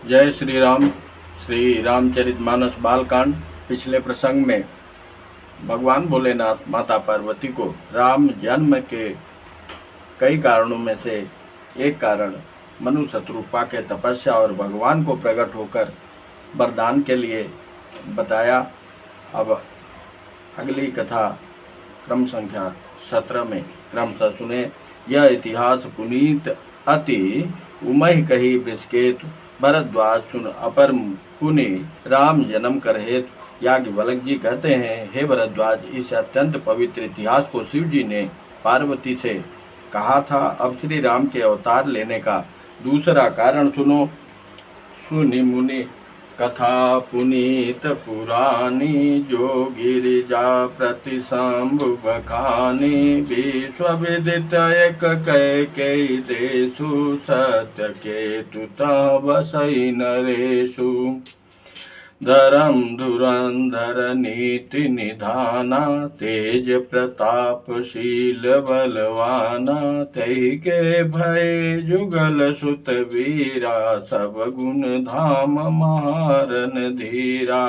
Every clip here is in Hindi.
जय श्री राम। श्री रामचरितमानस बालकांड। पिछले प्रसंग में भगवान भोलेनाथ माता पार्वती को राम जन्म के कई कारणों में से एक कारण मनु शत्रुपा के तपस्या और भगवान को प्रकट होकर वरदान के लिए बताया। अब अगली कथा क्रम संख्या 17 में क्रमशः सुने। यह इतिहास पुनीत अति उमहि कही वृषकेतु भरद्वाज सुन अपर पुनि राम जन्म कर हेतु। याज्ञवल्क्य जी कहते हैं, हे भरद्वाज, इस अत्यंत पवित्र इतिहास को शिव जी ने पार्वती से कहा था। अब श्री राम के अवतार लेने का दूसरा कारण सुनो। सुनि मुनि कथा पुनीत पुरानी, जो गिरिजा प्रति शंभु बखानी। विश्व विदित एक कैकेयी देशु, सत्य केतु तह बसई नरेशु। धर्म धुरंधर नीति निधाना, तेज प्रतापशील बलवाना। तहि के भय जुगल सुत वीरा, सब गुण धाम महारन धीरा।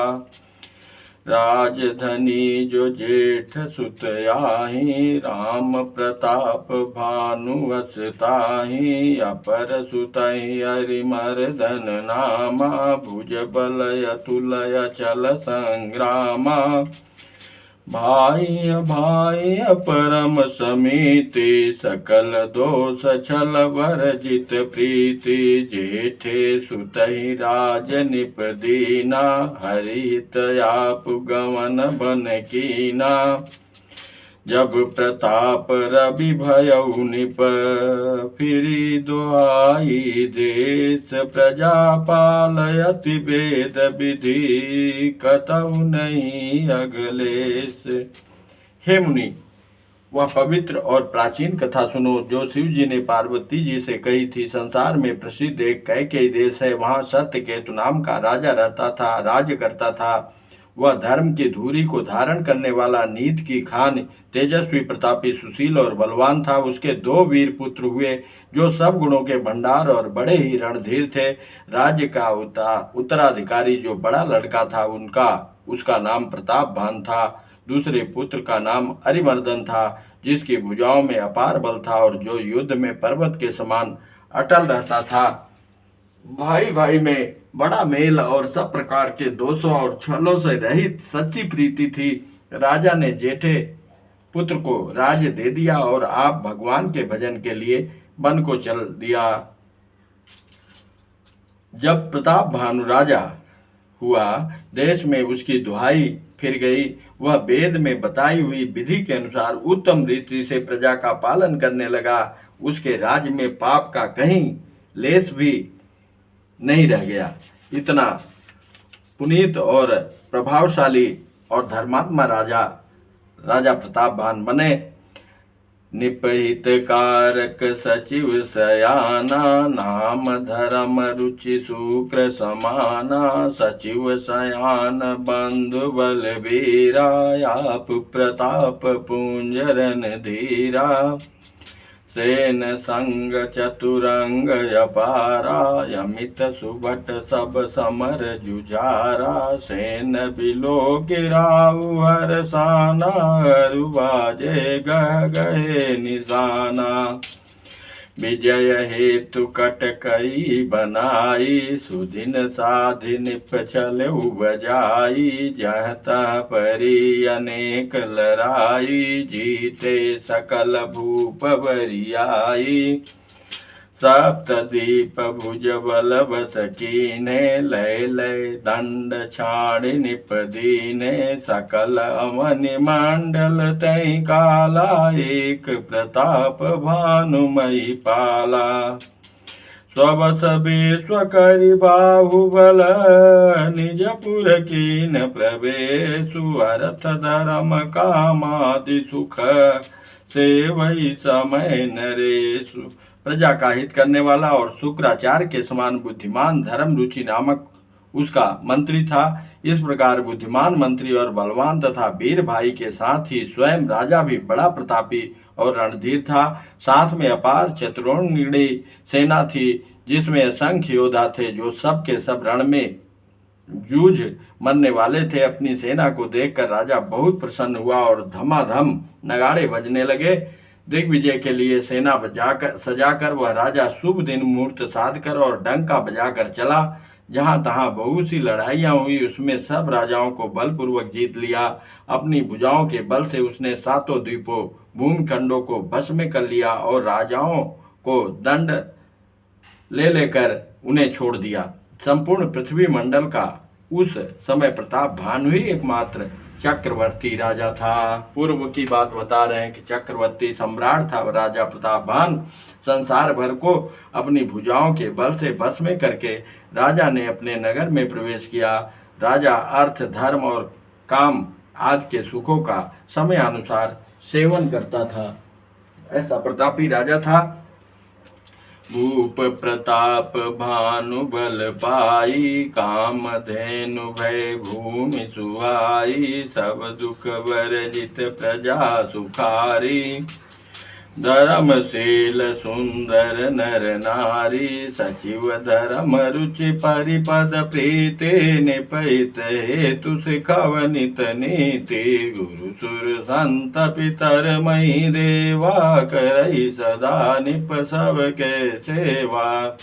राजधनी जो जेठ सुत आही, राम प्रताप भानुवस ताही। अपर सुतहि हरिमर्दन नामा, भुज बल अतुलय चल संग्रामा। भाई भाई परम समीति, सकल दोष छल वर्जित प्रीति। जेठे सुतहि राज निपदीना, हरित आप गमन बन कीना। जब प्रताप रवि भयउ निप, फिरी दुआई देश। प्रजा पालयति वेद विधि, कतहु नहीं अगलेश। हे मुनि, वह पवित्र और प्राचीन कथा सुनो जो शिव जी ने पार्वती जी से कही थी। संसार में प्रसिद्ध एक कैकेयी देश है। वहाँ सत्य केतु नाम का राजा रहता था, राज्य करता था। वह धर्म की धुरी को धारण करने वाला, नीत की खान, तेजस्वी, प्रतापी, सुशील और बलवान था। उसके 2 वीर पुत्र हुए जो सब गुणों के भंडार और बड़े ही रणधीर थे। राज्य का उत्तराधिकारी जो बड़ा लड़का था, उसका नाम प्रतापभान था। दूसरे पुत्र का नाम अरिमर्दन था, जिसकी भुजाओं में अपार बल था और जो युद्ध में पर्वत के समान अटल रहता था। भाई भाई में बड़ा मेल और सब प्रकार के दोषों और छलों से रहित सच्ची प्रीति थी। राजा ने जेठे पुत्र को राज्य दे दिया और आप भगवान के भजन के लिए वन को चल दिया। जब प्रताप भानु राजा हुआ, देश में उसकी दुहाई फिर गई। वह वेद में बताई हुई विधि के अनुसार उत्तम रीति से प्रजा का पालन करने लगा। उसके राज्य में पाप का कहीं लेस भी नहीं रह गया। इतना पुनीत और प्रभावशाली और धर्मात्मा राजा प्रतापभान बने। निपहित कारक सचिव सयाना, नाम धर्म रुचि शुक्र समाना। सचिव सयान बंधु बलवीरा, आप प्रताप पुंजरन धीरा। सेन संग चतुरंग अपारा, यमित सुभट सब समर जुझारा। सेन बिलो गिराऊ हरसाना, अरुबाजे गह गए निशाना। विजय हेतु कटकई बनाई, सुदिन साधि निप चलऊ बजाई। जहता परी अनेक लड़ाई, जीते सकल भूप बरियाई। सप्तदीप भुज बल बस कीने, लय लय दंड छाड़ निपदीने। सकल अमनि मंडल तै काला, एक प्रताप भानुमयी पाला। स्वबस विश्व करि बाहुबल, निजपुर कीन प्रवेशु। अर्थ धर्म कामादि सुख, सेवई समय नरेशु। प्रजा का हित करने वाला और शुक्राचार्य के समान बुद्धिमान धर्म रुचि नामक उसका मंत्री था। इस प्रकार बुद्धिमान मंत्री और बलवान तथा वीर भाई के साथ ही स्वयं राजा भी बड़ा प्रतापी और रणधीर था। साथ में अपार चतुर्ंगिणी सेना थी। जिसमें असंख्य योद्धा थे, जो सब के सब रण में जूझ मरने वाले थे। अपनी सेना को देखकर राजा बहुत प्रसन्न हुआ और धमाधम नगाड़े बजने लगे। दिग्विजय के लिए सेना सजाकर वह राजा शुभ दिन मुहूर्त साध कर और डंका बजाकर चला। जहां तहां बहुत सी लड़ाइयां हुई, उसमें सब राजाओं को बलपूर्वक जीत लिया। अपनी भुजाओं के बल से उसने सातों द्वीपों भूमिखंडों को भस्म में कर लिया और राजाओं को दंड ले लेकर उन्हें छोड़ दिया। संपूर्ण पृथ्वी मंडल का उस समय प्रताप भानु ही एकमात्र चक्रवर्ती राजा था। पूर्व की बात बता रहे हैं कि चक्रवर्ती सम्राट था राजा प्रतापभान। संसार भर को अपनी भुजाओं के बल से बस में करके राजा ने अपने नगर में प्रवेश किया। राजा अर्थ, धर्म और काम आदि के सुखों का समय अनुसार सेवन करता था। ऐसा प्रतापी राजा था। भूप प्रताप भानु बल पाई, काम धेनु भय भूमि सुहाई, सब दुख वर्जित प्रजा सुखारी। धर्मशील सुंदर नर नारी, सचिव धर्म रुचि परिपद प्रीति, निपहित हेतु सिखव नित नीति, गुरु सुर संत पितर मही देवा, करई सदा निप सबके सेवा।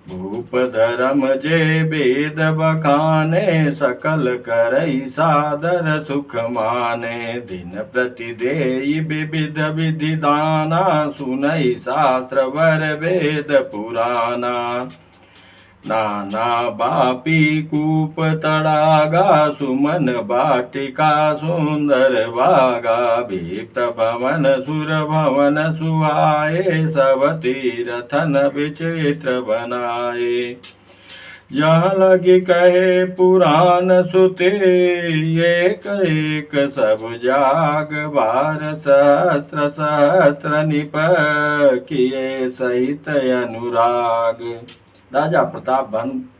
भूप धर्म जे वेद बखाने, सकल करई सादर सुख माने, दिन प्रति देई विविध विधि दाना, सुनई शास्त्र वर वेद पुराना। नाना बापी कूप तड़ागा, सुमन बाटिका सुंदर बागा, विप्र भवन सुर भवन सुहाए, सब तीरथन विचित्र बनाए। यहाँ लगी कहे पुराण सुते, एक एक सब जाग, बार सहस्त्र सहस्त्र निप किए सहित अनुराग। राजा प्रताप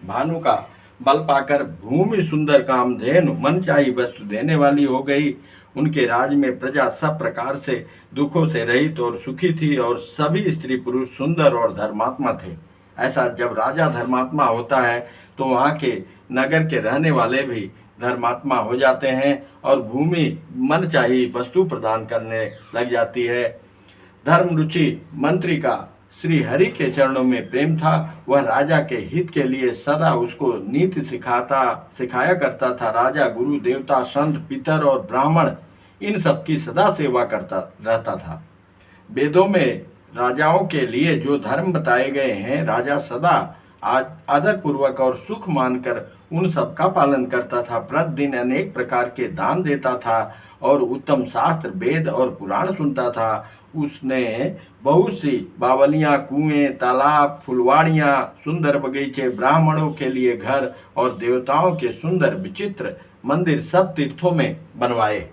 भानु का बल पाकर भूमि सुंदर कामधेनु मनचाही वस्तु देने वाली हो गई। उनके राज में प्रजा सब प्रकार से दुखों से रहित और सुखी थी और सभी स्त्री पुरुष सुंदर और धर्मात्मा थे। ऐसा जब राजा धर्मात्मा होता है तो वहाँ के नगर के रहने वाले भी धर्मात्मा हो जाते हैं और भूमि मनचाही वस्तु प्रदान करने लग जाती है। धर्म रुचि मंत्री का श्री हरि के चरणों में प्रेम था। वह राजा के हित के लिए सदा उसको नीति सिखाया करता था। राजा गुरु देवता संत पितर और ब्राह्मण इन सब की सदा सेवा करता रहता था। वेदों में राजाओं के लिए जो धर्म बताए गए हैं, राजा सदा आदर पूर्वक और सुख मानकर उन सब का पालन करता था। प्रतिदिन अनेक प्रकार के दान देता था और उत्तम शास्त्र वेद और पुराण सुनता था। उसने बहुत सी बावलियां, कुएं, तालाब, फुलवाड़ियां, सुंदर बगीचे, ब्राह्मणों के लिए घर और देवताओं के सुंदर विचित्र मंदिर सब तीर्थों में बनवाए।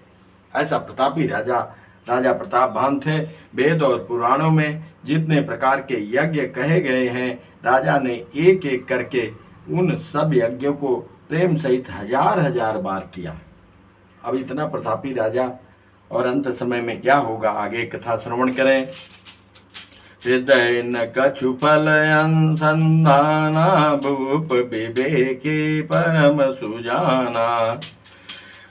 ऐसा प्रतापी राजा प्रतापभान थे। वेद और पुराणों में जितने प्रकार के यज्ञ कहे गए हैं, राजा ने एक एक करके उन सब यज्ञों को प्रेम सहित हजार हजार बार किया। अब इतना प्रतापी राजा और अंत समय में क्या होगा, आगे कथा श्रवण करें। हृदय न कछु फल अनुसंधाना, भूप विवेकी परम सुजाना,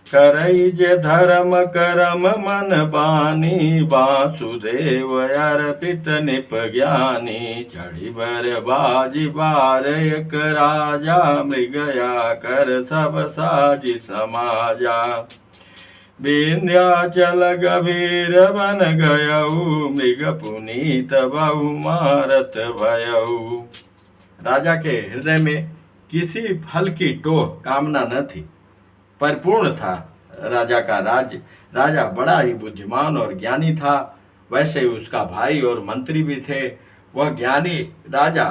करई जे धर्म करम मन बानी, वासुदेव अर्पित निप ज्ञानी, चढ़ी बर बाजी बार एक राजा, मृगया कर सब साजी समाजा, विंध्याचल गभीर बन गयऊ, मृग पुनीत बहु मारत भयऊ। राजा के हृदय में किसी फल की टोह कामना न थी, परिपूर्ण था राजा का राज्य। राजा बड़ा ही बुद्धिमान और ज्ञानी था। वैसे उसका भाई और मंत्री भी थे। वह ज्ञानी राजा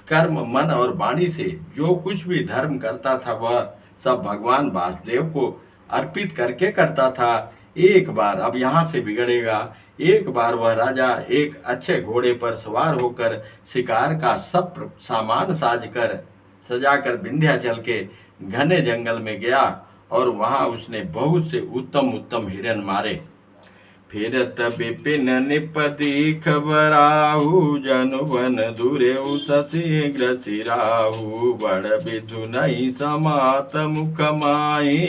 कर्म, मन और वाणी से जो कुछ भी धर्म करता था, वह सब भगवान वासुदेव को अर्पित करके करता था। एक बार, अब यहाँ से बिगड़ेगा, एक बार वह राजा एक अच्छे घोड़े पर सवार होकर शिकार का सब सामान सजाकर विंध्याचल के घने जंगल में गया और वहां उसने बहुत से उत्तम उत्तम हिरण मारे। फिरत विपिन निप दीख बराहु जनु बन दुरेउ शीघ्र सिराहु बड़ विधु नहीं समात मुख माही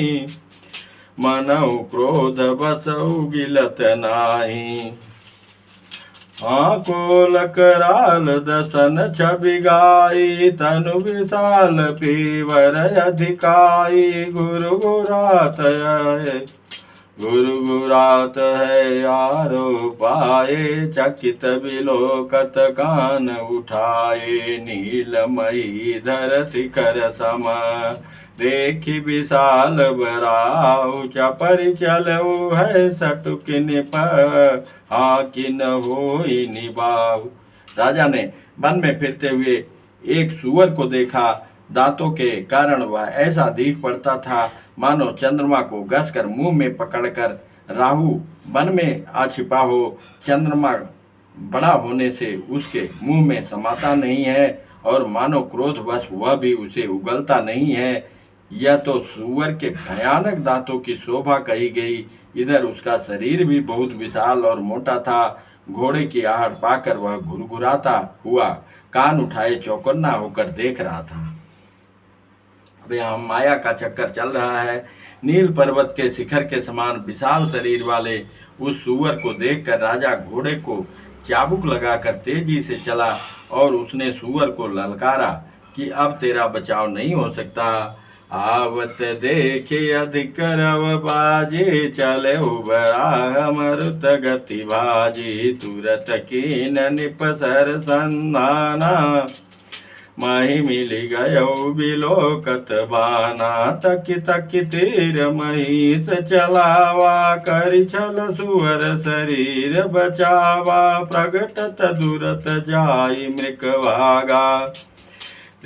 मनहु क्रोध बसउ गिलत नाही कोल कराल दसन छवि गाई तनु विशाल पीवर अधिकाई गुरु गुरात है आरो पाए चकित बिलोकत कान उठाए नीलमयी धर शिखर सम देखी विशाल बराउ चपरि चलऊ है सटुकिन पर हाकिन होई निभाऊ। राजा ने वन में फिरते हुए एक सूअर को देखा। दांतों के कारण वह ऐसा दिख पड़ता था मानो चंद्रमा को घसकर मुंह में पकड़कर राहु वन में आ छिपा हो। चंद्रमा बड़ा होने से उसके मुंह में समाता नहीं है और मानो क्रोधवश वह भी उसे उगलता नहीं है। यह तो सूअर के भयानक दांतों की शोभा कही गई। इधर उसका शरीर भी बहुत विशाल और मोटा था। घोड़े की आहट पाकर वह घुरघुराता हुआ कान उठाए चौकन्ना होकर देख रहा था। अब यहाँ माया का चक्कर चल रहा है। नील पर्वत के शिखर के समान विशाल शरीर वाले उस सूअर को देखकर राजा घोड़े को चाबुक लगाकर तेजी से चला और उसने सूअर को ललकारा कि अब तेरा बचाव नहीं हो सकता। आवत देखे अधिक रव बाजे चले उबरा मरुत गति बाजी तुरत कीन निपसर संधाना माही मिली गयो बिलोकत बाना तकी तकी तीर महीस चलावा करि छल सुअर शरीर बचावा प्रगटत दुरत जाई मृक भागा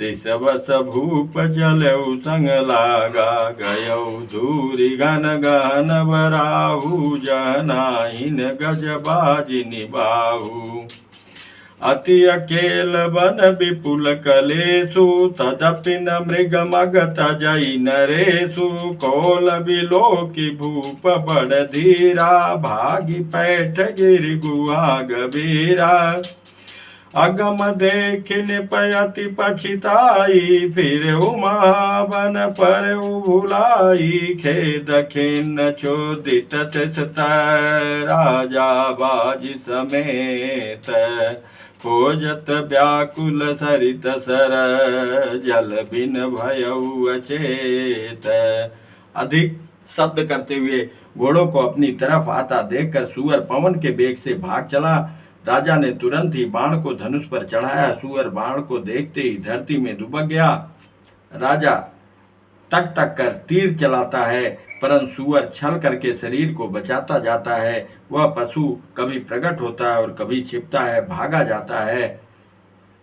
ऋषभस भूप चलऊ संग लागा गयौ धूरी घन गहन बराहु जनाइन गज बाजी निबाहु अति अकेल बन विपुल कलेसु तदपि न मृग मगत जई नरेशु कोल बिलोकी भूप बड़ धीरा भागी पैठ गिर गुहा गभीरा अगम देखिन पयति पछिताई फिर उमा बन पर भुलाई खेद खिन्न चोदित राजा बाजी समेत खोजत व्याकुल सरित सर जल बिन भयउ अचेत। अधिक शब्द करते हुए घोड़ों को अपनी तरफ आता देखकर सूअर पवन के वेग से भाग चला। राजा ने तुरंत ही बाण को धनुष पर चढ़ाया। सूअर बाण को देखते ही धरती में दुबक गया। राजा तक तक कर तीर चलाता है परंतु सूअर छल करके शरीर को बचाता जाता है। वह पशु कभी प्रकट होता है और कभी छिपता है, भागा जाता है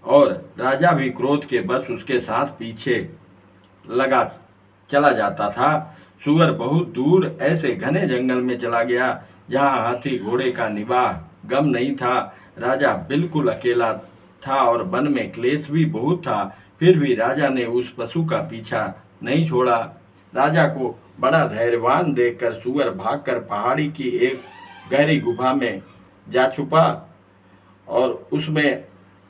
और राजा भी क्रोध के बस उसके साथ पीछे लगा चला जाता था। सूअर बहुत दूर ऐसे घने जंगल में चला गया जहाँ हाथी घोड़े का निवाह गम नहीं था। राजा बिल्कुल अकेला था और वन में क्लेश भी बहुत था। फिर भी राजा ने उस पशु का पीछा नहीं छोड़ा। राजा को बड़ा धैर्यवान देखकर सूअर भागकर पहाड़ी की एक गहरी गुफा में जा छुपा और उसमें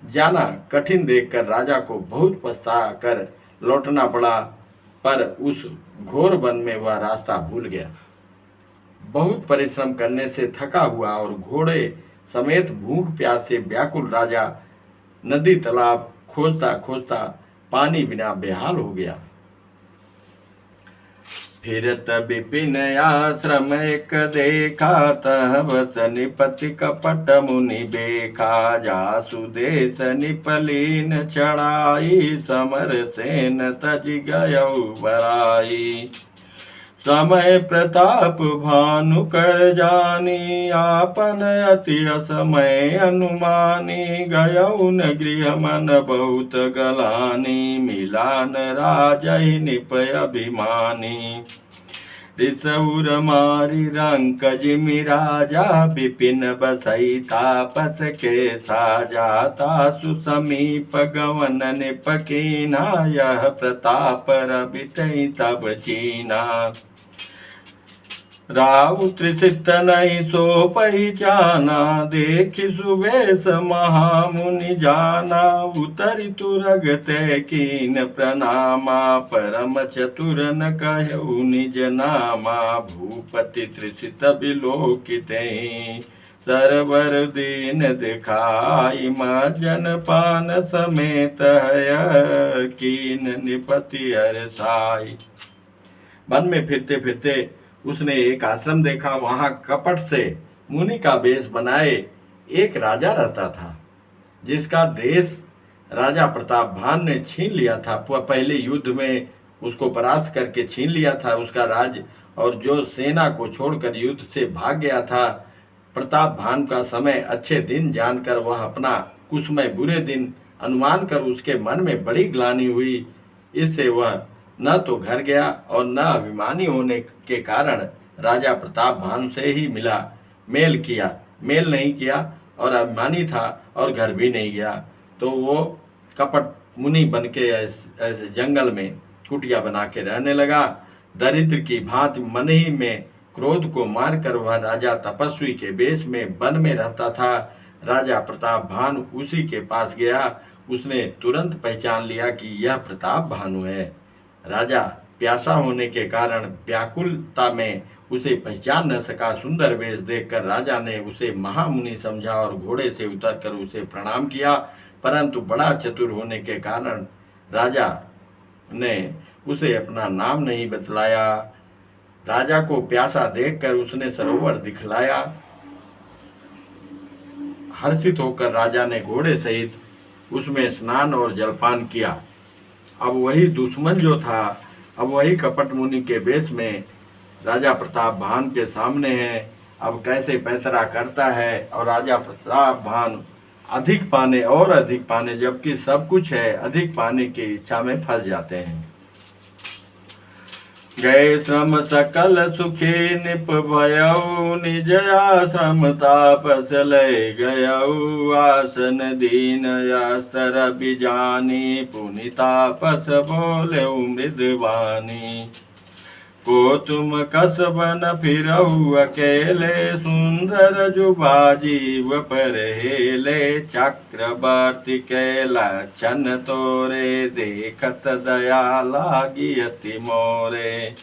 जाना कठिन देखकर राजा को बहुत पछता कर लौटना पड़ा, पर उस घोर वन में वह रास्ता भूल गया। बहुत परिश्रम करने से थका हुआ और घोड़े समेत भूख प्यास से व्याकुल राजा नदी तालाब खोजता खोजता पानी बिना बेहाल हो गया। फिरत विपिन आश्रम एक देखा तहवत निपति कपट मुनि बेखा जासु देश निपलीन चढ़ाई समर सेन तज गयौ बराई समय प्रताप भानु कर जानी आपन अति असमय अनुमानी गयउन गृह मन बहुत गलानी मिलान राजहि निपय अभिमानी ऋषउर मारी रंक जिमि राजा विपिन बसई तापस के साजा तासु समीप गवन निपकीना यह प्रताप रवितई तब चीना राहु त्रिचित नहीं सो पहचाना, देखि सुबेश महामुनि जाना। उतरि तुरग ते कीन प्रणामा, परम चतुर न कहु निज नामा। भूपति त्रिचित बिलोकितहि, सरवर दीन दिखाई। जन पान समेत है, कीन निपति हरसाई। वन में फिरते फिरते उसने एक आश्रम देखा। वहां कपट से मुनि का वेश बनाए एक राजा रहता था, जिसका देश राजा प्रताप भान ने छीन लिया था। पहले युद्ध में उसको परास्त करके छीन लिया था उसका राज, और जो सेना को छोड़कर युद्ध से भाग गया था। प्रताप भान का समय अच्छे दिन जानकर वह अपना कुसमय बुरे दिन अनुमान कर उसके मन में बड़ी ग्लानि हुई। इससे वह न तो घर गया और न अभिमानी होने के कारण राजा प्रताप भान से ही मेल नहीं किया, और अभिमानी था और घर भी नहीं गया। तो वो कपट मुनि बन के ऐसे जंगल में कुटिया बना के रहने लगा। दरिद्र की भांति मन ही में क्रोध को मारकर वह राजा तपस्वी के वेश में वन में रहता था। राजा प्रताप भानु उसी के पास गया। उसने तुरंत पहचान लिया कि यह प्रताप भानु है। राजा प्यासा होने के कारण व्याकुलता में उसे पहचान न सका। सुंदर वेश देखकर राजा ने उसे महामुनि समझा और घोड़े से उतरकर उसे प्रणाम किया, परंतु बड़ा चतुर होने के कारण राजा ने उसे अपना नाम नहीं बतलाया। राजा को प्यासा देखकर उसने सरोवर दिखलाया। हर्षित होकर राजा ने घोड़े सहित उसमें स्नान और जलपान किया। अब वही दुश्मन जो था, अब वही कपट मुनि के वेश में राजा प्रताप भान के सामने है। अब कैसे पैतरा करता है, और राजा प्रताप भान अधिक पाने जबकि सब कुछ है, अधिक पाने की इच्छा में फंस जाते हैं। गए श्रम सकल सुखी निप भयऊ, निज आश्रम तापस लय गयऊ। आसन दीन अस्तर बिजानी, पुनि तापस बोले मृदवानी। को तुम कसबन फिरऊ अकेले, सुंदर जुबा जीव पर हेले। चक्रवर्ती के लक्षण तोरे, देखत दया लागी अति मोरे।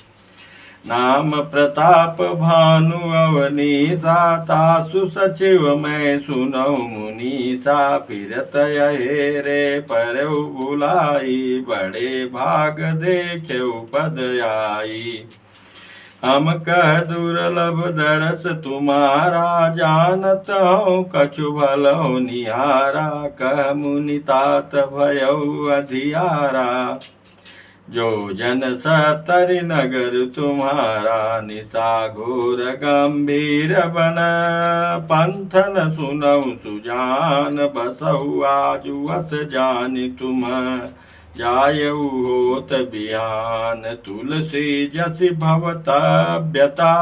नाम प्रताप भानु अवनीसा, तासु सचिव मैं सुनऊ मुनीसा। फिरत हेरे पर बुलाई, बड़े भाग देखे पद आई। हम कह दुर्लभ दरस तुम्हारा, जानत हूँ कछु भलो निहारा। कह मुनि तात भयऊ अधियारा, जो जन सतरि नगर तुम्हारा। निशा घोर गंभीर बन, पंथन सुनऊ सुजान। बसऊ आजु अस जानि तुम, जायऊ होत बिहान। तुलसी जसि भवतव्यता,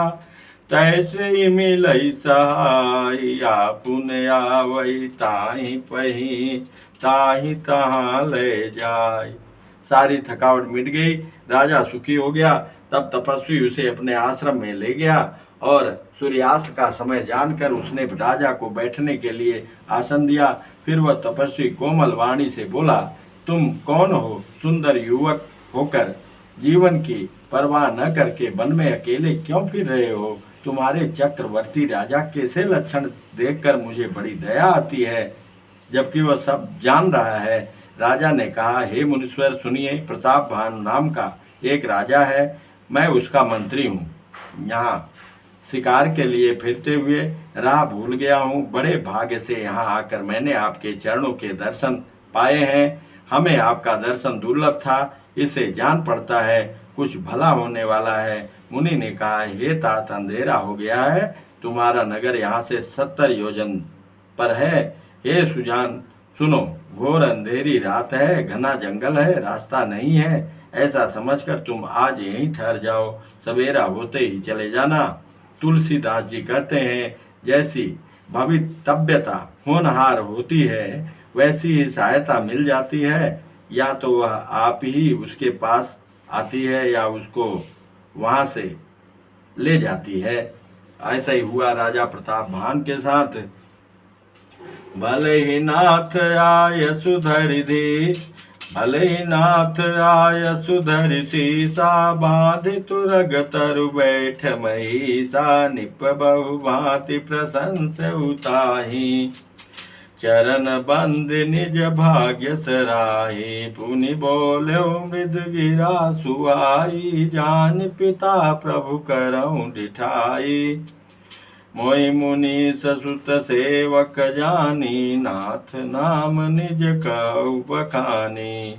तैसे मिलई सहाय। आपुन आवई ताहि पही, ताहि तहाँ ले जाय। सारी थकावट मिट गई, राजा सुखी हो गया। तब तपस्वी उसे अपने आश्रम में ले गया, और सूर्यास्त का समय जानकर उसने राजा को बैठने के लिए आसन दिया। फिर वह तपस्वी कोमल वाणी से बोला, तुम कौन हो? सुंदर युवक होकर जीवन की परवाह न करके वन में अकेले क्यों फिर रहे हो? तुम्हारे चक्रवर्ती राजा कैसे लक्षण देखकर मुझे बड़ी दया आती है, जबकि वह सब जान रहा है। राजा ने कहा, हे मुनीश्वर सुनिए, प्रताप भानु नाम का एक राजा है, मैं उसका मंत्री हूँ। यहाँ शिकार के लिए फिरते हुए राह भूल गया हूँ। बड़े भाग्य से यहाँ आकर मैंने आपके चरणों के दर्शन पाए हैं। हमें आपका दर्शन दुर्लभ था, इससे जान पड़ता है कुछ भला होने वाला है। मुनि ने कहा, हे तात, अंधेरा हो गया है, तुम्हारा नगर यहाँ से 70 योजन पर है। हे सुजान सुनो, घोर अंधेरी रात है, घना जंगल है, रास्ता नहीं है। ऐसा समझकर तुम आज यहीं ठहर जाओ, सवेरा होते ही चले जाना। तुलसीदास जी कहते हैं, जैसी भवितव्यता होनहार होती है, वैसी ही सहायता मिल जाती है। या तो वह आप ही उसके पास आती है, या उसको वहाँ से ले जाती है। ऐसा ही हुआ राजा प्रताप भान के साथ। भले ही नाथ आय सुधरि दी, भले ही नाथ आय सुधरि सीसा, बाधि तुरग तरु बैठ महिषा, निप बहु भांति प्रशंस उताही, चरण बंद निज भाग्य सराही, पुनि बोल्यो मृद गिरा सुआई, जान पिता प्रभु करऊं डिठाई, मोहि मुनि ससुत सेवक जानी, नाथ नाम निज कहु बखानी,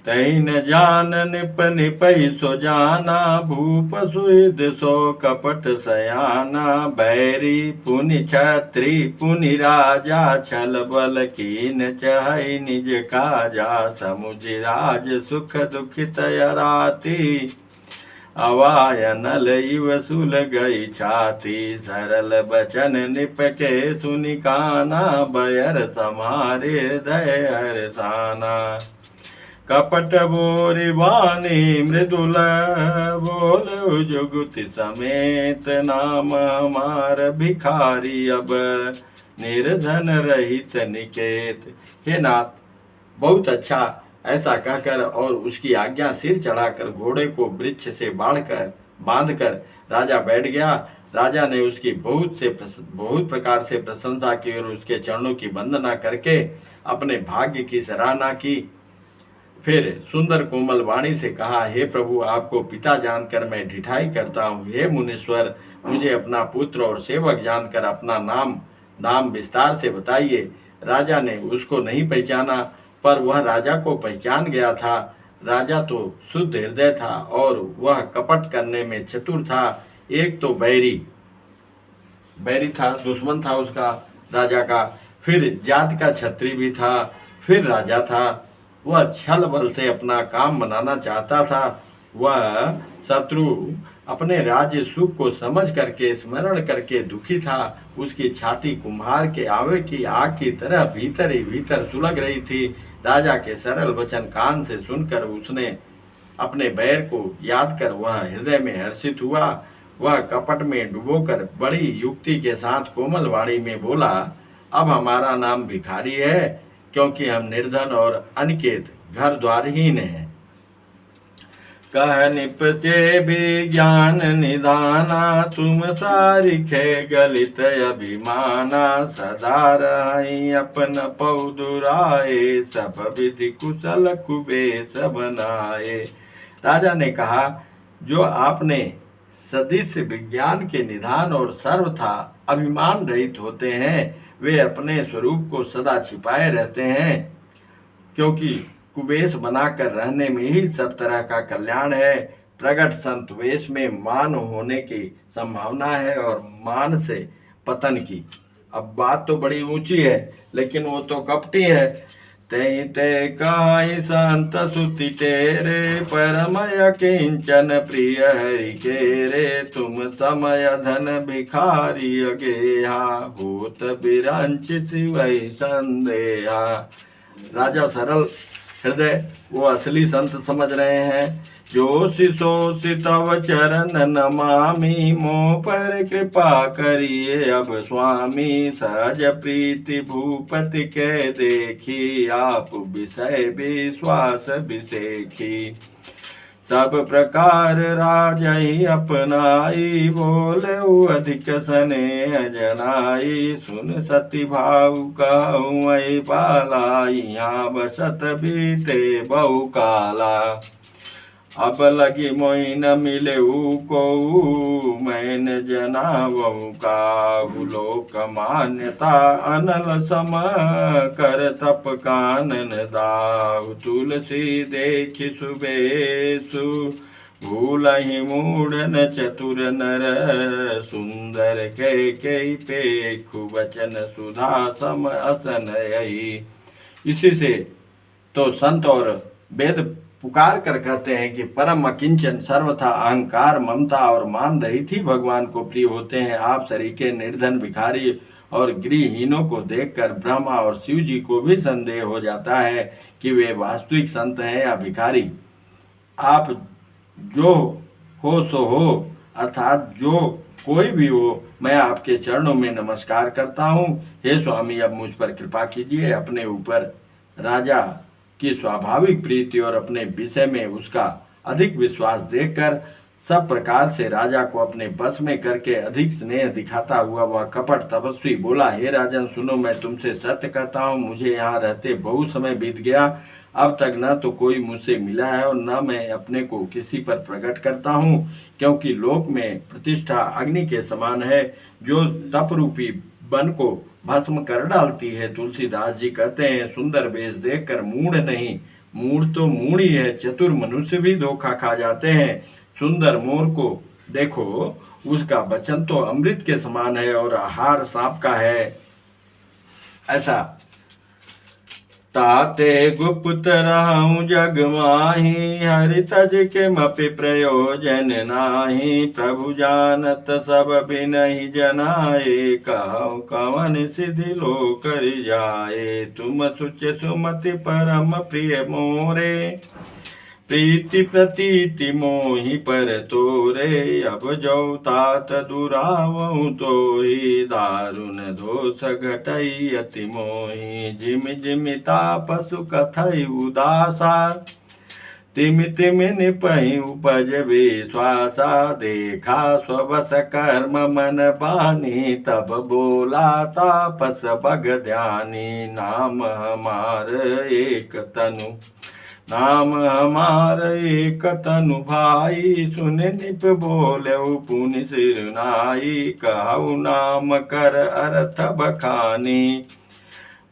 तहि न जान निप निपहि सो जाना, भूप सुहृद सो कपट सयाना, बैरी पुनि छत्री पुनि राजा, छल बल कीन चहै निज काजा, समुझ राज सुख दुखित राति, अवायनल इव सुल गई छाती, सरल बचन निपके सुनि काना, बयर समारे हृदय हरसाना, कपट बोरि वाणी मृदुल, बोल जुगुति समेत, नाम हमार भिखारी अब, निर्धन रहित निकेत। हे नाथ, बहुत अच्छा, ऐसा कहकर और उसकी आज्ञा सिर चढ़ाकर घोड़े को वृक्ष से बांधकर राजा बैठ गया। राजा ने उसकी बहुत प्रकार से प्रशंसा की और उसके चरणों की वंदना करके अपने भाग्य की सराहना की। फिर सुंदर कोमल वाणी से कहा, हे प्रभु, आपको पिता जानकर मैं ढिठाई करता हूँ। हे मुनीश्वर, मुझे अपना पुत्र और सेवक जानकर अपना नाम विस्तार से बताइए। राजा ने उसको नहीं पहचाना, पर वह राजा को पहचान गया था। राजा तो शुद्ध हृदय था और वह कपट करने में चतुर था। एक तो बैरी था, दुश्मन था उसका, राजा का, फिर जात का छत्री भी था, फिर राजा था। वह छल बल से अपना काम बनाना चाहता था। वह शत्रु अपने राज्य सुख को समझ करके स्मरण करके दुखी था। उसकी छाती कुम्हार के आवे की आग की तरह भीतर ही भीतर सुलग रही थी। राजा के सरल वचन कान से सुनकर उसने अपने बैर को याद कर वह हृदय में हर्षित हुआ। वह कपट में डुबोकर बड़ी युक्ति के साथ कोमल वाणी में बोला, अब हमारा नाम भिखारी है, क्योंकि हम निर्धन और अनिकेत घर द्वारहीन हैं। कह निपटे विज्ञान निधाना, तुम सारिखे गलित अभिमाना, सदा रही अपन पौदुराए, सब विधि कुशल कुबेश बनाए। राजा ने कहा, जो आपने सदिश विज्ञान के निधान और सर्वथा अभिमान रहित होते हैं, वे अपने स्वरूप को सदा छिपाए रहते हैं, क्योंकि कुबेश बनाकर रहने में ही सब तरह का कल्याण है। प्रगट संत वेश में मान होने की संभावना है और मान से पतन की। अब बात तो बड़ी ऊंची है, लेकिन वो तो कपटी है। ते ते काई संत सुति तेरे, परमय किंचन प्रिय हरि के रे, तुम समय धन भिखारी अगेहा, होत बिरंच शिवै संदेहा। राजा सरल हृदय वो असली संत समझ रहे हैं। जो शिशोषि तव चरण नमामि, मोह पर कृपा करिए अब स्वामी, सहज प्रीति भूपति के देखी, आप विषय विश्वास विसेखी। सब प्रकार राजहि अपनाई, बोले अधिक स्नेह जनाई, सुन सती भाव कहूँ बाला, यहाँ बसत बीते बहु काला। अब लगी मोहि न मिले को, मैन जनावहु काहू, लोक मान्यता अनल सम कर तप कानन दाऊ, तुलसी देखि सुबेसु भूलहि मूढ़न चतुर नर, सुंदर के पेखु वचन सुधा सम असन यही। इसी से तो संत और वेद पुकार कर कहते हैं कि परम अकिंचन सर्वथा अहंकार ममता और मान रहित ही भगवान को प्रिय होते हैं। आप सरीखे निर्धन भिखारी और गृहहीनों को देखकर ब्रह्मा और शिव जी को भी संदेह हो जाता है कि वे वास्तविक संत हैं या भिखारी। आप जो हो सो हो, अर्थात जो कोई भी हो, मैं आपके चरणों में नमस्कार करता हूँ। हे स्वामी, अब मुझ पर कृपा कीजिए। अपने ऊपर राजा की स्वाभाविक प्रीति और अपने विषय में उसका अधिक विश्वास देखकर सब प्रकार से राजा को अपने बस में करके अधिक स्नेह दिखाता हुआ वह कपट तपस्वी बोला, हे राजन सुनो, मैं तुमसे सत्य कहता हूँ, मुझे यहाँ रहते बहुत समय बीत गया। अब तक न तो कोई मुझसे मिला है और न मैं अपने को किसी पर प्रकट करता हूँ, क्योंकि लोक में प्रतिष्ठा अग्नि के समान है जो तप रूपी वन को भस्म कर डालती है। तुलसीदास जी कहते हैं, सुंदर वेश देखकर मूढ़ नहीं, मूढ़ तो मूढ़ ही है, चतुर मनुष्य भी धोखा खा जाते हैं। सुंदर मोर को देखो, उसका वचन तो अमृत के समान है और आहार सांप का है। ऐसा ताते गुप्त रहूं जग माही, हरि तज के मपि प्रयोजन नाही। प्रभु जानत सब बिनहि जनाए, कहु कवन सिद्धि लो कर जाए। तुम सुच सुमति परम प्रिय मोरे, प्रीति प्रतीति मोहि पर तोरे। अब जो तात दुरावहु तोहि, दारुण दोष घटई अति मोहि। जिम जिम तापसु कथई उदासा, तिम तिम निपहि उपज विश्वासा। देखा स्वबस कर्म मन बानी, तब बोला तापस बग ध्यानी। नाम हमार एक तनु, नाम हमार एक तनु भाई। सुन निप बोलऊ पुनि सिर नाई, कहु नाम कर अर्थ बखानी।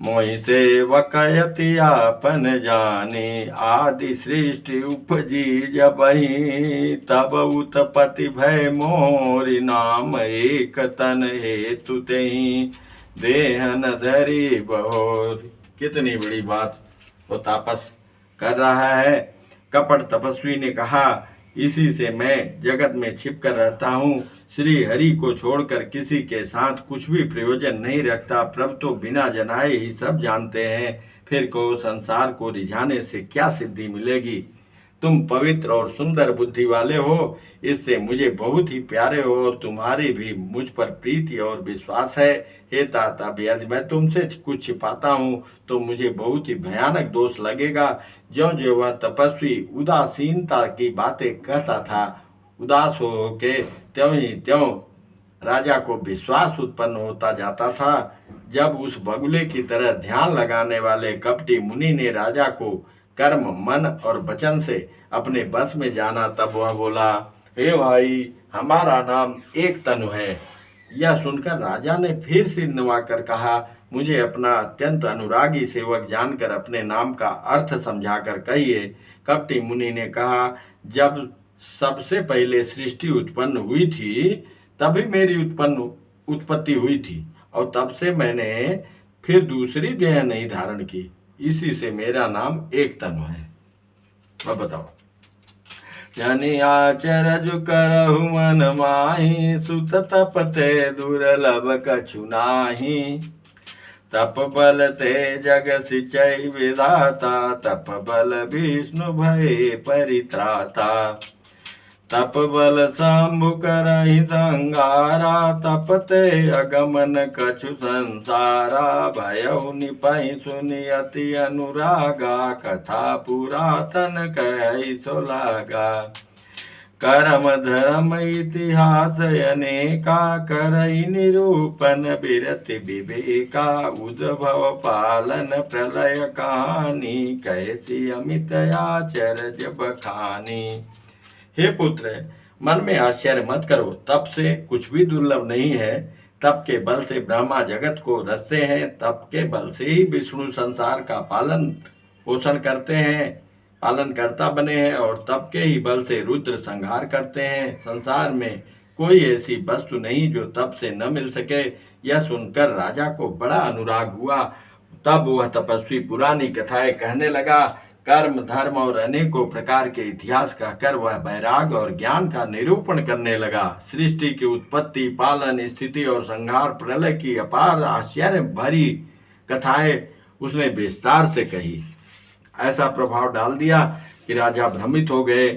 मोहि सेवक यति आपन जानी, आदि सृष्टि उपजी जबहि। तब उत्पत्ति भय मोरि, नाम एक तन हेतु तेहि देहन धरी बहोरि। कितनी बड़ी बात वो तापस कर रहा है। कपट तपस्वी ने कहा, इसी से मैं जगत में छिप कर रहता हूँ, श्री हरि को छोड़कर किसी के साथ कुछ भी प्रयोजन नहीं रखता। प्रभु तो बिना जनाए ही सब जानते हैं, फिर को संसार को रिझाने से क्या सिद्धि मिलेगी। तुम पवित्र और सुंदर बुद्धि वाले हो, इससे मुझे बहुत ही प्यारे हो और तुम्हारी भी मुझ पर प्रीति और विश्वास है। हे ताता, यदि मैं तुमसे कुछ छिपाता हूँ तो मुझे बहुत ही भयानक दोष लगेगा। ज्यों ज्यों वह तपस्वी उदासीनता की बातें कहता था, उदास हो के त्यों ही त्यों राजा को विश्वास उत्पन्न होता जाता था। जब उस बगुले की तरह ध्यान लगाने वाले कपटी मुनि ने राजा को कर्म मन और वचन से अपने बस में जाना, तब वह बोला, हे भाई, हमारा नाम एक तनु है। यह सुनकर राजा ने फिर सिर नवाकर कहा, मुझे अपना अत्यंत अनुरागी सेवक जानकर अपने नाम का अर्थ समझाकर कहिए। कपटी मुनि ने कहा, जब सबसे पहले सृष्टि उत्पन्न हुई थी तभी मेरी उत्पत्ति हुई थी, और तब से मैंने फिर दूसरी देह नहीं धारण की, इसी से मेरा नाम एक तनु है। अब बताओ। जनि आचरज करहु मन माही, सुत तपते दुर्लभ कछु नाही। तप बल ते जग सिंचई विधाता, तप बल विष्णु भय परित्राता। तप बल शंभु करहि संगारा, तपते अगमन कछु संसारा। भयउ निपहि सुनि अति अनुरागा, कथा पुरातन कहै सो लागा। कर्म धर्म इतिहास अनेका, करहि निरूपण बिरति विवेका। उद्भव पालन प्रलय कहानी, कैसी अमित आचरज बखानी। हे पुत्र, मन में आश्चर्य मत करो, तप से कुछ भी दुर्लभ नहीं है। तप के बल से ब्रह्मा जगत को रचते हैं, तप के बल से ही विष्णु संसार का पालन पोषण करते हैं, पालन करता बने हैं, और तप के ही बल से रुद्र संहार करते हैं। संसार में कोई ऐसी वस्तु नहीं जो तप से न मिल सके। यह सुनकर राजा को बड़ा अनुराग हुआ। तब वह तपस्वी पुरानी कथाएं कहने लगा। कर्म धर्म और अनेकों प्रकार के इतिहास कहकर वह वैराग और ज्ञान का निरूपण करने लगा। सृष्टि की उत्पत्ति, पालन, स्थिति और संहार, प्रलय की अपार आश्चर्य भरी कथाएं उसने विस्तार से कही। ऐसा प्रभाव डाल दिया कि राजा भ्रमित हो गए।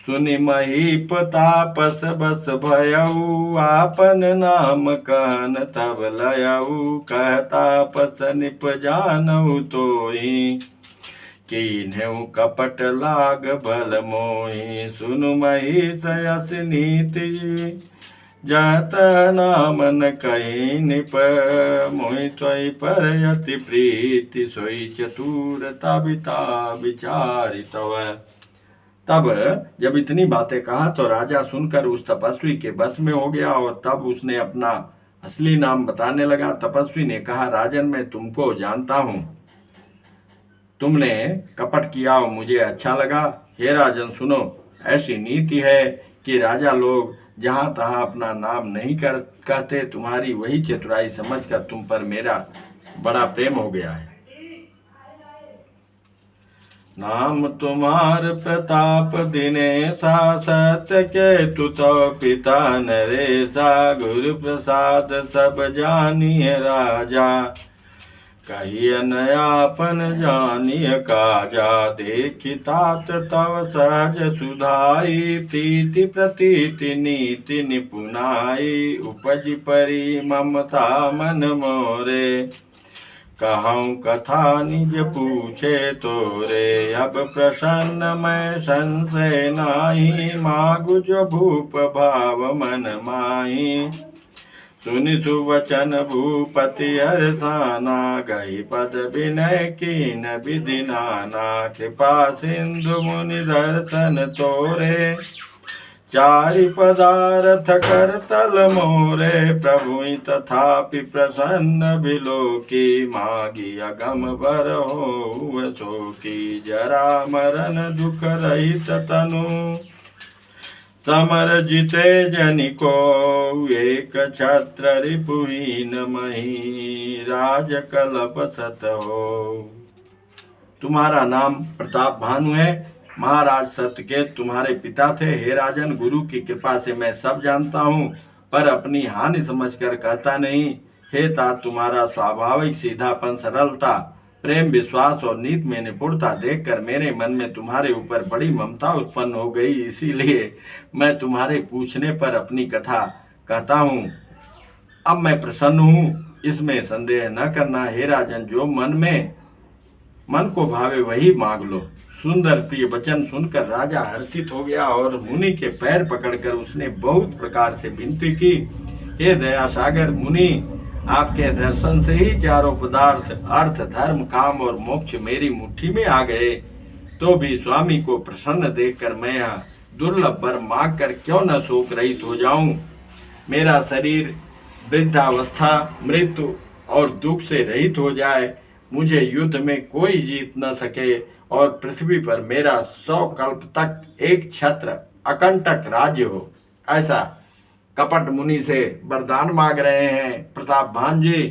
सुनि महीप तापस बस भयऊ, आपन नाम कहन तब लयऊ। कहता पस निप जानऊ तोहि, कीन्हु कपट लाग भल मोहि। सुनु महिष यस नीति, जत नाम न कहि निप। मोहि त्वयि पर यति प्रीति, सोई चतुरता बिता विचारि तव। तब जब इतनी बातें कहा तो राजा सुनकर उस तपस्वी के बस में हो गया, और तब उसने अपना असली नाम बताने लगा। तपस्वी ने कहा, राजन मैं तुमको जानता हूँ, तुमने कपट किया और मुझे अच्छा लगा। हे राजन सुनो, ऐसी नीति है कि राजा लोग जहाँ तहाँ अपना नाम नहीं कहते। तुम्हारी वही चतुराई समझकर तुम पर मेरा बड़ा प्रेम हो गया है। नाम तुम्हार प्रताप दिनेशा, सत्य केतु तव पिता नरेशा। गुरु प्रसाद सब जानिए राजा, कहिय नयापन जानिय काजा। देखि तात तव सहज सुधाई, प्रीति प्रतीति नीति निपुनाई। उपज परि ममता मन मोरे, कहूँ कथा निज पूछे तोरे। अब प्रसन्न मैं संशय नाही, मागु जो भूप भाव मन माही। सुनि सुवचन भूपति हर्षाना, गई पद विनय कीन विधि नाना। कृपा सिंधु मुनि दर्शन तोरे, चारि पदारथ कर तल मोरे। प्रभु तथापि प्रसन्न बिलोकी, मागी अगम बर हो शोकी। जरा मरण दुख रहित तनु, समर जिते जनिको। एक छत्र रिपुहीन मही, राज कलप सत हो। तुम्हारा नाम प्रताप भानु है, महाराज सत्यकेत तुम्हारे पिता थे। हे राजन, गुरु की कृपा से मैं सब जानता हूँ, पर अपनी हानि समझकर कहता नहीं। हे तात, तुम्हारा स्वाभाविक सीधापन, सरलता, प्रेम, विश्वास और नीति में निपुणता देखकर मेरे मन में तुम्हारे ऊपर बड़ी ममता उत्पन्न हो गई। इसीलिए मैं तुम्हारे पूछने पर अपनी कथा कहता हूँ। अब मैं प्रसन्न हूँ, इसमें संदेह न करना। हे राजन, जो मन को भावे वही मांग लो। सुंदर प्रिय वचन सुनकर राजा हर्षित हो गया, और मुनि के पैर पकड़कर उसने बहुत प्रकार से विनती की। हे दया सागर मुनि, आपके दर्शन से ही चारों पदार्थ, अर्थ, धर्म, काम और मोक्ष मेरी मुट्ठी में आ गए। तो भी स्वामी को प्रसन्न देखकर मैं यहाँ दुर्लभ वर मांग कर क्यों न शोक रहित हो जाऊं। मेरा शरीर वृद्धावस्था, मृत्यु और दुख से रहित हो जाए, मुझे युद्ध में कोई जीत न सके, और पृथ्वी पर मेरा 100 कल्प तक एक छत्र अकंटक राज्य हो। ऐसा कपट मुनि से वरदान मांग रहे हैं प्रताप भान जी।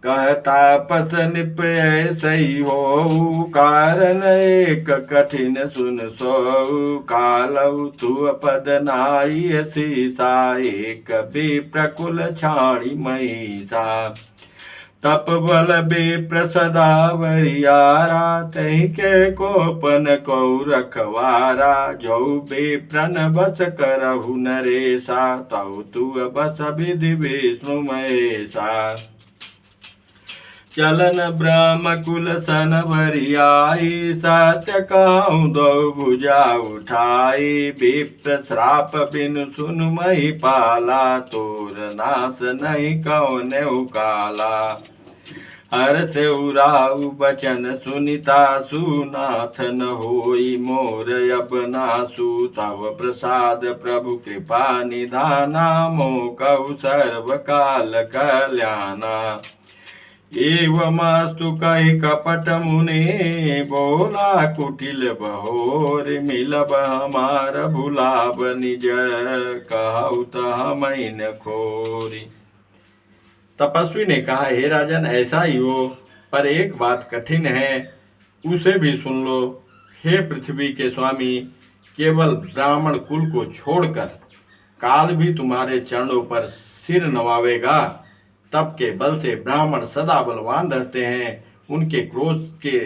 कहता पस निप सही हो, कारण एक कठिन सुन सो। कालऊ तु पद नाई सीसा, एक भी प्रकुल छाणी महिषा। तप बल विप्र सदा वरियारा, तहि के कोपन को रखवारा। जो विप्रन बस करहु नरेशा, तौ तु बस विधि विष्णु महेशा। चलन ब्रह्म कुल सन वरियाई, सत्य कहूँ दो भुजा उठाई। विप्र श्राप बिनु सुन महिपाला, तोर नाश नहीं कौनेउ काला। हर से उराऊ बचन सुनिता, सुनाथ न होई मोर अब नासु। तव प्रसाद प्रभु कृपा निधाना, मोकौ सर्व काल कल्याणा। एवमास्तु कहि कपट मुनि, बोला कुटिल बहोर। मिलब हमार भुलाब निज, कहु तहमहि न खोरी। तपस्वी ने कहा, हे राजन ऐसा ही हो, पर एक बात कठिन है, उसे भी सुन लो। हे पृथ्वी के स्वामी, केवल ब्राह्मण कुल को छोड़कर काल भी तुम्हारे चरणों पर सिर नवावेगा। तप के बल से ब्राह्मण सदा बलवान रहते हैं, उनके क्रोध के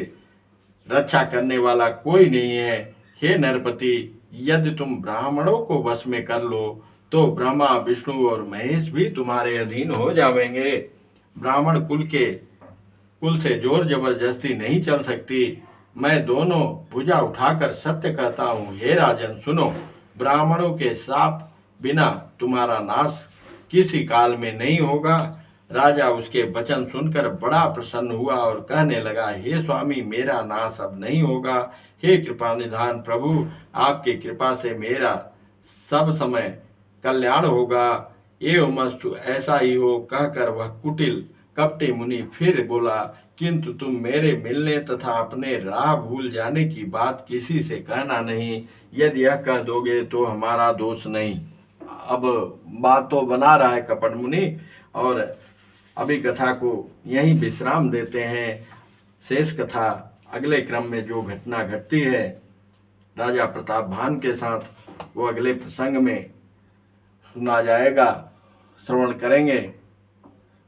रक्षा करने वाला कोई नहीं है। हे नरपति, यदि तुम ब्राह्मणों को वश में कर लो तो ब्रह्मा विष्णु और महेश भी तुम्हारे अधीन हो जाएंगे। ब्राह्मण कुल से जोर जबरदस्ती नहीं चल सकती। मैं दोनों भुजा उठाकर सत्य कहता हूँ, हे राजन सुनो, ब्राह्मणों के शाप बिना तुम्हारा नाश किसी काल में नहीं होगा। राजा उसके वचन सुनकर बड़ा प्रसन्न हुआ और कहने लगा, हे स्वामी, मेरा नाश अब नहीं होगा। हे कृपा निधान प्रभु, आपकी कृपा से मेरा सब समय कल्याण होगा। एवमस्तु, ऐसा ही हो, कहकर वह कुटिल कपटी मुनि फिर बोला, किंतु तुम मेरे मिलने तथा अपने राह भूल जाने की बात किसी से कहना नहीं। यदि यह कह दोगे तो हमारा दोष नहीं। अब बात तो बना रहा है कपट मुनि, और अभी कथा को यहीं विश्राम देते हैं। शेष कथा अगले क्रम में जो घटना घटती है राजा प्रताप भान के साथ, वो अगले प्रसंग में सुना जाएगा, श्रवण करेंगे।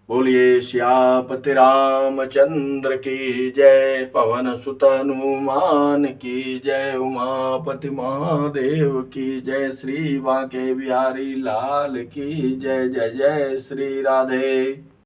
बोलिए सियापति रामचंद्र की जय, पवन सुत हनुमान की जय, उमापति महादेव की जय, श्री बांके बिहारी लाल की जय। जय जय श्री राधे।